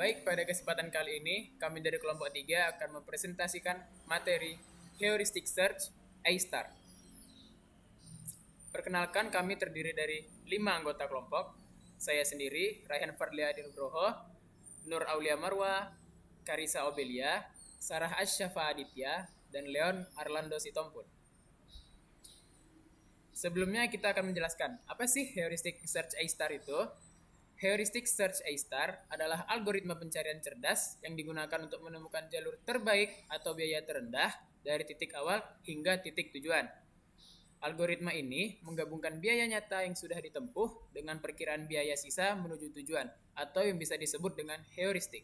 Baik, pada kesempatan kali ini, kami dari kelompok 3 akan mempresentasikan materi Heuristic Search A-Star. Perkenalkan, kami terdiri dari 5 anggota kelompok. Saya sendiri, Raihan Fadlia Nugroho, Nur Aulia Marwa, Karisa Obelia, Sarah Asyafa Aditya, dan Leon Arlando Sitompul. Sebelumnya kita akan menjelaskan, apa sih Heuristic Search A-Star itu? Heuristic Search A-Star adalah algoritma pencarian cerdas yang digunakan untuk menemukan jalur terbaik atau biaya terendah dari titik awal hingga titik tujuan. Algoritma ini menggabungkan biaya nyata yang sudah ditempuh dengan perkiraan biaya sisa menuju tujuan atau yang bisa disebut dengan heuristik.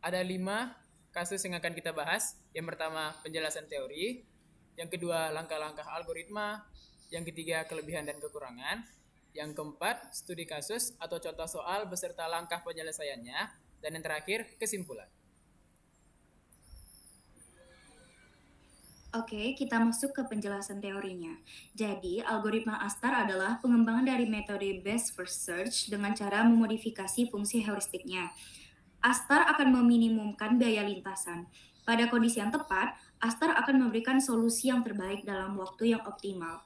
Ada 5 kasus yang akan kita bahas. Yang pertama, penjelasan teori. Yang kedua, langkah-langkah algoritma. Yang ketiga, kelebihan dan kekurangan. Yang keempat, studi kasus atau contoh soal beserta langkah penyelesaiannya. Dan yang terakhir, kesimpulan. Oke, kita masuk ke penjelasan teorinya. Jadi, algoritma A-star adalah pengembangan dari metode best first search dengan cara memodifikasi fungsi heuristiknya. A-star akan meminimumkan biaya lintasan. Pada kondisi yang tepat, A-star akan memberikan solusi yang terbaik dalam waktu yang optimal.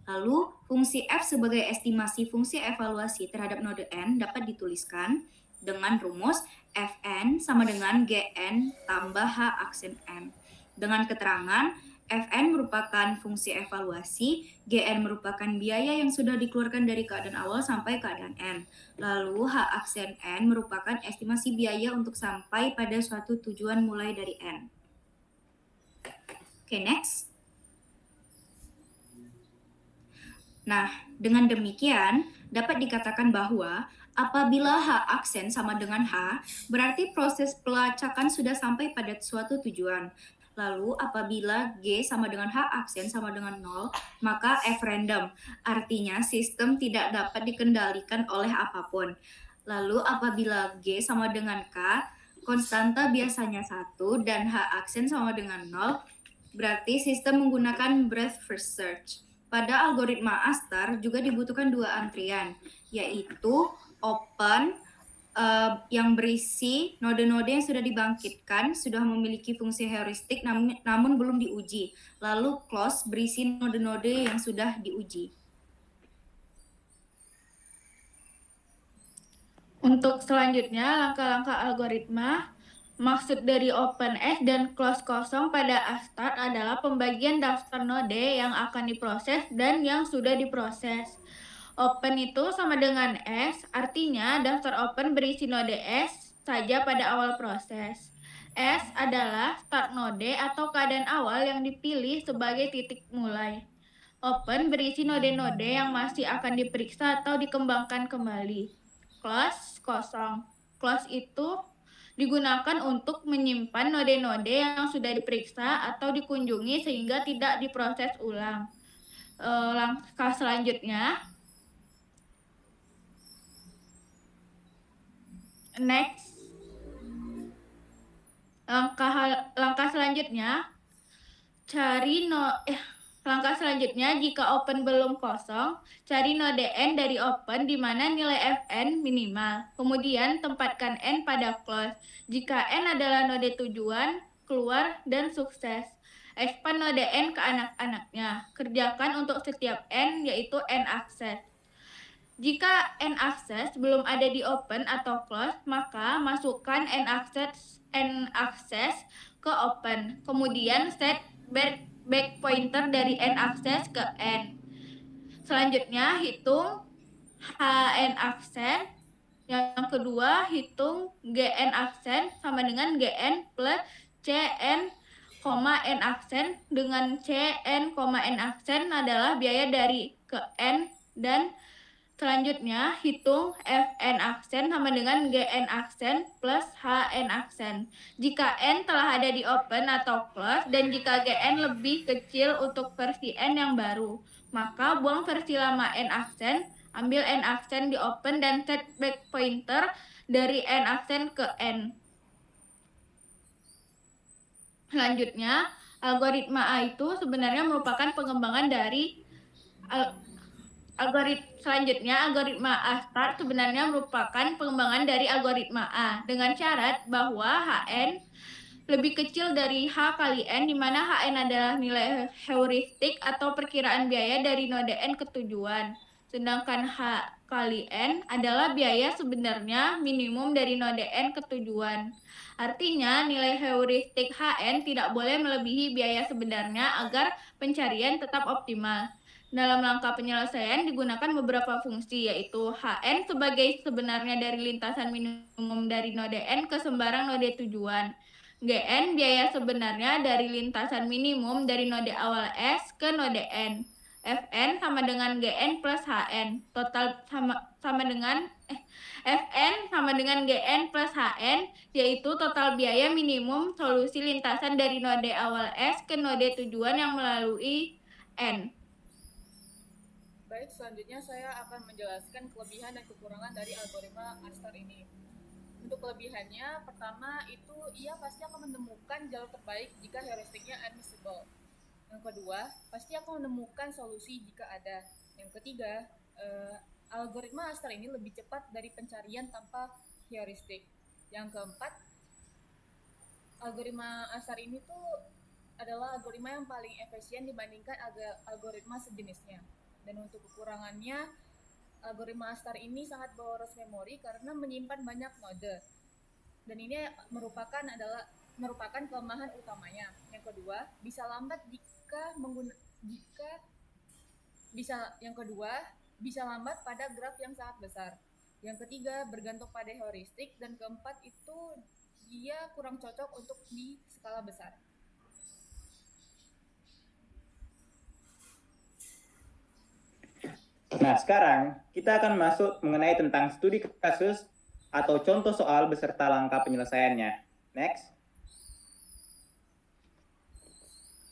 Lalu, fungsi F sebagai estimasi fungsi evaluasi terhadap node N dapat dituliskan dengan rumus Fn sama dengan Gn tambah H aksen N. Dengan keterangan, Fn merupakan fungsi evaluasi, Gn merupakan biaya yang sudah dikeluarkan dari keadaan awal sampai keadaan N. Lalu H aksen N merupakan estimasi biaya untuk sampai pada suatu tujuan mulai dari N. Oke, next. Nah, dengan demikian, dapat dikatakan bahwa apabila H aksen sama dengan H, berarti proses pelacakan sudah sampai pada suatu tujuan. Lalu apabila G sama dengan H aksen sama dengan 0, maka F random. Artinya sistem tidak dapat dikendalikan oleh apapun. Lalu apabila G sama dengan K, konstanta biasanya 1 dan H aksen sama dengan 0, berarti sistem menggunakan breadth first search. Pada algoritma A-star juga dibutuhkan 2 antrian, yaitu open yang berisi node-node yang sudah dibangkitkan, sudah memiliki fungsi heuristik namun belum diuji. Lalu close berisi node-node yang sudah diuji. Untuk selanjutnya, langkah-langkah algoritma. Maksud dari open S dan close kosong pada A-star adalah pembagian daftar node yang akan diproses dan yang sudah diproses. Open itu sama dengan S, artinya daftar open berisi node S saja pada awal proses. S adalah start node atau keadaan awal yang dipilih sebagai titik mulai. Open berisi node-node yang masih akan diperiksa atau dikembangkan kembali. Close kosong. Close itu digunakan untuk menyimpan node-node yang sudah diperiksa atau dikunjungi sehingga tidak diproses ulang. Langkah selanjutnya, next. Langkah selanjutnya, langkah selanjutnya, jika open belum kosong, cari node N dari open di mana nilai Fn minimal. Kemudian tempatkan N pada close. Jika N adalah node tujuan, keluar, dan sukses. Expand node N ke anak-anaknya. Kerjakan untuk setiap N, yaitu N akses. Jika N akses belum ada di open atau close, maka masukkan N akses ke open. Kemudian set back pointer dari N akses ke N. Selanjutnya hitung HN aksen. Yang kedua hitung GN aksen sama dengan GN plus CN, N aksen, dengan CN, N aksen adalah biaya dari ke N, dan selanjutnya hitung Fn aksen sama dengan Gn aksen plus Hn aksen. Jika N telah ada di open atau close dan jika Gn lebih kecil untuk versi N yang baru, maka buang versi lama N aksen, ambil N aksen di open dan set back pointer dari N aksen ke N. Selanjutnya, algoritma A itu sebenarnya merupakan pengembangan dari Selanjutnya, algoritma A-star sebenarnya merupakan pengembangan dari algoritma A dengan syarat bahwa Hn lebih kecil dari H kali N, di mana Hn adalah nilai heuristik atau perkiraan biaya dari node N ke tujuan. Sedangkan H kali N adalah biaya sebenarnya minimum dari node N ke tujuan. Artinya, nilai heuristik Hn tidak boleh melebihi biaya sebenarnya agar pencarian tetap optimal. Dalam langkah penyelesaian digunakan beberapa fungsi, yaitu Hn sebagai sebenarnya dari lintasan minimum dari node N ke sembarang node tujuan. Gn biaya sebenarnya dari lintasan minimum dari node awal S ke node N. Fn sama dengan Gn plus Hn. Total sama dengan Fn sama dengan Gn plus Hn, yaitu total biaya minimum solusi lintasan dari node awal S ke node tujuan yang melalui N. Baik, selanjutnya saya akan menjelaskan kelebihan dan kekurangan dari algoritma A-star ini. Untuk kelebihannya, pertama itu ia pasti akan menemukan jalur terbaik jika heuristiknya admissible. Yang kedua, pasti akan menemukan solusi jika ada. Yang ketiga, algoritma A-star ini lebih cepat dari pencarian tanpa heuristik. Yang keempat, algoritma A-star ini tuh adalah algoritma yang paling efisien dibandingkan algoritma sejenisnya. Dan untuk kekurangannya, algoritma A-star ini sangat boros memori karena menyimpan banyak node. Dan ini merupakan kelemahan utamanya. Yang kedua, bisa lambat bisa lambat pada graf yang sangat besar. Yang ketiga, bergantung pada heuristik, dan keempat itu dia kurang cocok untuk di skala besar. Nah, sekarang kita akan masuk mengenai tentang studi kasus atau contoh soal beserta langkah penyelesaiannya. Next.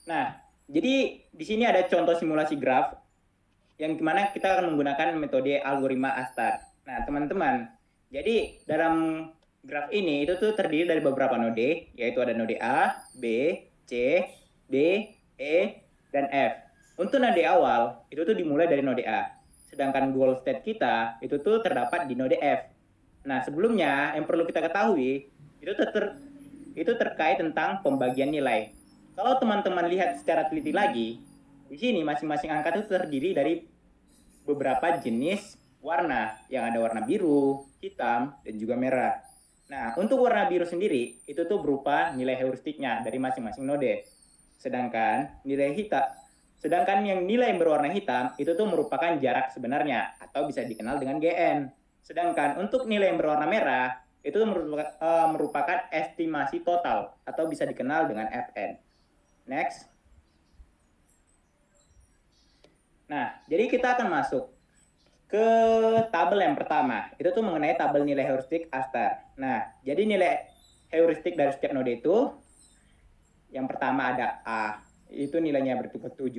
Nah, jadi di sini ada contoh simulasi graf yang dimana kita akan menggunakan metode algoritma A-star. Nah, teman-teman, jadi dalam graf ini itu tuh terdiri dari beberapa node, yaitu ada node A, B, C, D, E, dan F. Untuk node awal, itu tuh dimulai dari node A. Sedangkan goal state kita itu tuh terdapat di node F. Nah, sebelumnya yang perlu kita ketahui itu terkait tentang pembagian nilai. Kalau teman-teman lihat secara teliti lagi, di sini masing-masing angka itu terdiri dari beberapa jenis warna, yang ada warna biru, hitam, dan juga merah. Nah, untuk warna biru sendiri itu tuh berupa nilai heuristiknya dari masing-masing node. Sedangkan yang nilai yang berwarna hitam itu tuh merupakan jarak sebenarnya atau bisa dikenal dengan Gn. Sedangkan untuk nilai yang berwarna merah itu merupakan estimasi total atau bisa dikenal dengan Fn. Next. Nah, jadi kita akan masuk ke tabel yang pertama. Itu tuh mengenai tabel nilai heuristik A-star. Nah, jadi nilai heuristik dari setiap node itu yang pertama ada A, itu nilainya bertugas 7,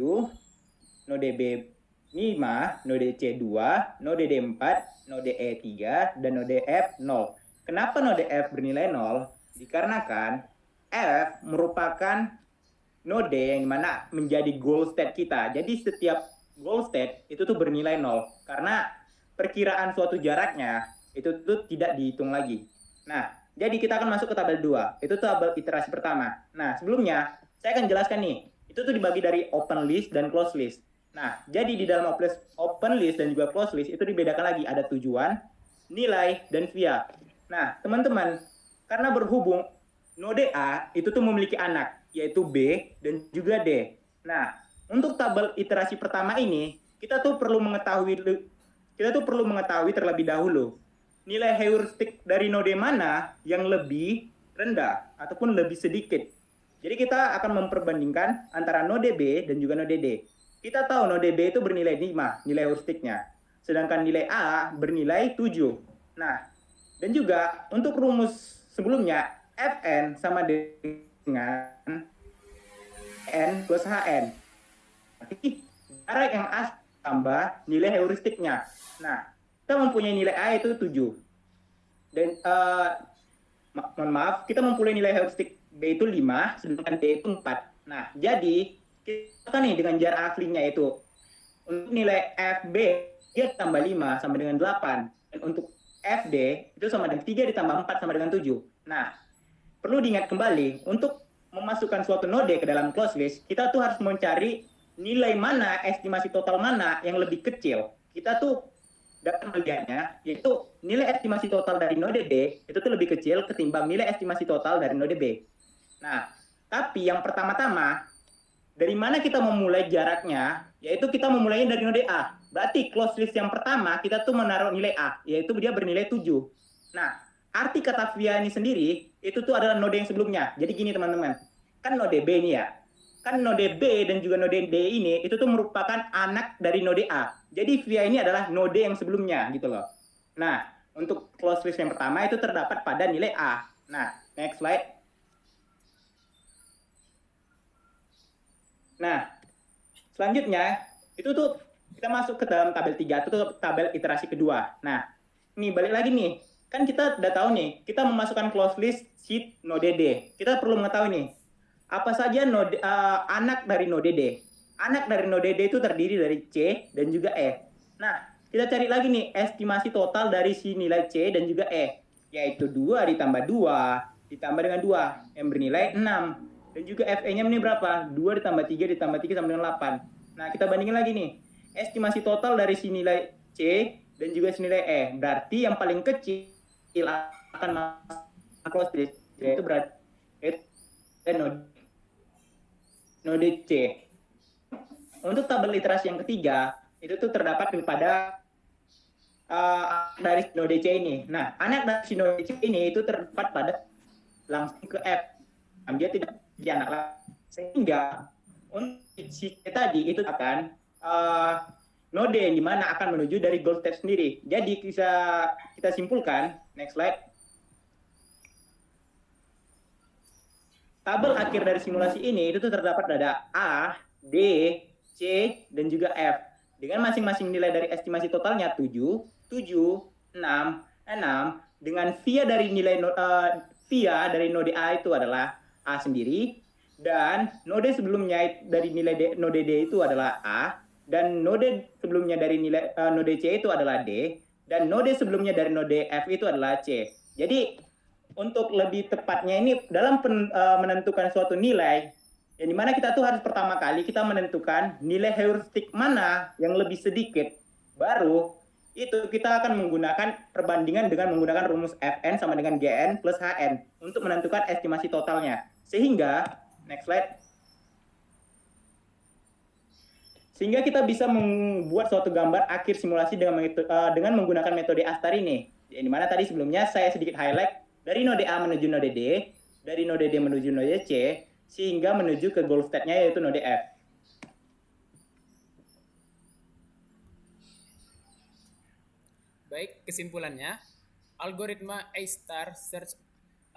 node B 5, node C 2, node D 4, node E 3, dan node F 0. Kenapa node F bernilai 0? Dikarenakan F merupakan node yang dimana menjadi goal state kita. Jadi setiap goal state itu tuh bernilai 0 karena perkiraan suatu jaraknya itu tuh tidak dihitung lagi. Nah, jadi kita akan masuk ke tabel 2. Itu tabel iterasi pertama. Nah, sebelumnya saya akan jelaskan nih. Itu tuh dibagi dari open list dan close list. Nah, jadi di dalam open list dan juga close list itu dibedakan lagi, ada tujuan, nilai, dan via. Nah, teman-teman, karena berhubung node A itu tuh memiliki anak, yaitu B dan juga D. Nah, untuk tabel iterasi pertama ini, kita tuh perlu mengetahui terlebih dahulu nilai heuristik dari node mana yang lebih rendah ataupun lebih sedikit. Jadi kita akan memperbandingkan antara node B dan juga node D. Kita tahu node B itu bernilai 5, nilai heuristiknya. Sedangkan nilai A bernilai 7. Nah, dan juga untuk rumus sebelumnya, Fn sama dengan N plus Hn. Jadi, jarak yang A tambah nilai heuristiknya. Nah, kita mempunyai nilai A itu 7. Dan, mohon maaf, kita mempunyai nilai heuristik B itu 5, sedangkan D itu 4. Nah, jadi kita nih dengan jarak aslinya itu untuk nilai FB 3 ditambah 5 sama dengan 8. Dan untuk FD itu sama dengan 3 ditambah 4 sama dengan 7. Nah, perlu diingat kembali, untuk memasukkan suatu node ke dalam closed list, kita tuh harus mencari nilai mana, estimasi total mana yang lebih kecil. Kita tuh dapat melihatnya, yaitu nilai estimasi total dari node D itu tuh lebih kecil ketimbang nilai estimasi total dari node B. Nah, tapi yang pertama-tama, dari mana kita memulai jaraknya, yaitu kita memulainya dari node A. Berarti closed list yang pertama, kita tuh menaruh nilai A, yaitu dia bernilai 7. Nah, arti kata via ini sendiri, itu tuh adalah node yang sebelumnya. Jadi gini teman-teman, kan node B ini ya, kan node B dan juga node D ini, itu tuh merupakan anak dari node A. Jadi via ini adalah node yang sebelumnya gitu loh. Nah, untuk closed list yang pertama itu terdapat pada nilai A. Nah, next slide. Nah, selanjutnya itu tuh kita masuk ke dalam tabel 3, itu tuh tabel iterasi kedua. Nah, nih balik lagi nih. Kan kita udah tahu nih, kita memasukkan closed list sheet node D. Kita perlu mengetahui nih, apa saja node anak dari node D. Anak dari node D itu terdiri dari C dan juga E. Nah, kita cari lagi nih estimasi total dari si nilai C dan juga E, yaitu 2 ditambah 2 ditambah dengan 2 yang bernilai 6. Dan juga FE-nya ini berapa? 2 ditambah 3 ditambah 3 sama dengan 8. Nah, kita bandingin lagi nih. Estimasi total dari si nilai C dan juga si nilai E. Berarti yang paling kecil akan masuk closed list, yaitu berarti node C. Untuk tabel literasi yang ketiga, itu tuh terdapat pada dari node C ini. Nah, anak dari si node C ini itu terdapat pada langsung ke F. Dia tidak di anak lain. Sehingga untuk si C tadi itu akan node yang dimana akan menuju dari goal step sendiri. Jadi bisa kita simpulkan, next slide. Tabel akhir dari simulasi ini itu tuh terdapat pada A, D, C, dan juga F. Dengan masing-masing nilai dari estimasi totalnya 7, 7, 6, 6. Dengan via dari nilai via dari node A itu adalah A sendiri. Dan node sebelumnya dari nilai node D itu adalah A. Dan node sebelumnya dari nilai node C itu adalah D. Dan node sebelumnya dari node F itu adalah C. Jadi untuk lebih tepatnya ini dalam menentukan suatu nilai, yang dimana kita tuh harus pertama kali kita menentukan nilai heuristik mana yang lebih sedikit. Baru itu kita akan menggunakan perbandingan dengan menggunakan rumus Fn sama dengan Gn plus Hn untuk menentukan estimasi totalnya. Sehingga, next slide. Sehingga kita bisa membuat suatu gambar akhir simulasi dengan menggunakan metode ASTAR ini. Yang dimana tadi sebelumnya saya sedikit highlight dari node A menuju node D, dari node D menuju node C, sehingga menuju ke goal state-nya yaitu node F. Baik, kesimpulannya, algoritma A-star search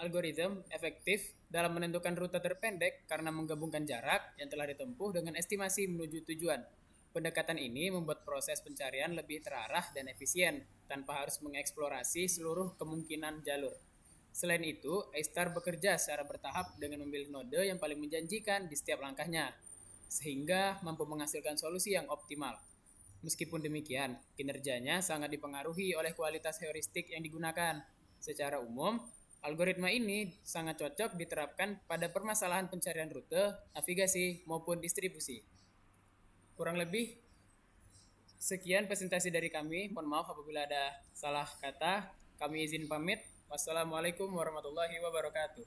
algorithm efektif dalam menentukan rute terpendek karena menggabungkan jarak yang telah ditempuh dengan estimasi menuju tujuan. Pendekatan ini membuat proses pencarian lebih terarah dan efisien, tanpa harus mengeksplorasi seluruh kemungkinan jalur. Selain itu, A-star bekerja secara bertahap dengan memilih node yang paling menjanjikan di setiap langkahnya, sehingga mampu menghasilkan solusi yang optimal. Meskipun demikian, kinerjanya sangat dipengaruhi oleh kualitas heuristik yang digunakan. Secara umum, algoritma ini sangat cocok diterapkan pada permasalahan pencarian rute, navigasi, maupun distribusi. Kurang lebih, sekian presentasi dari kami. Mohon maaf apabila ada salah kata. Kami izin pamit. Wassalamualaikum warahmatullahi wabarakatuh.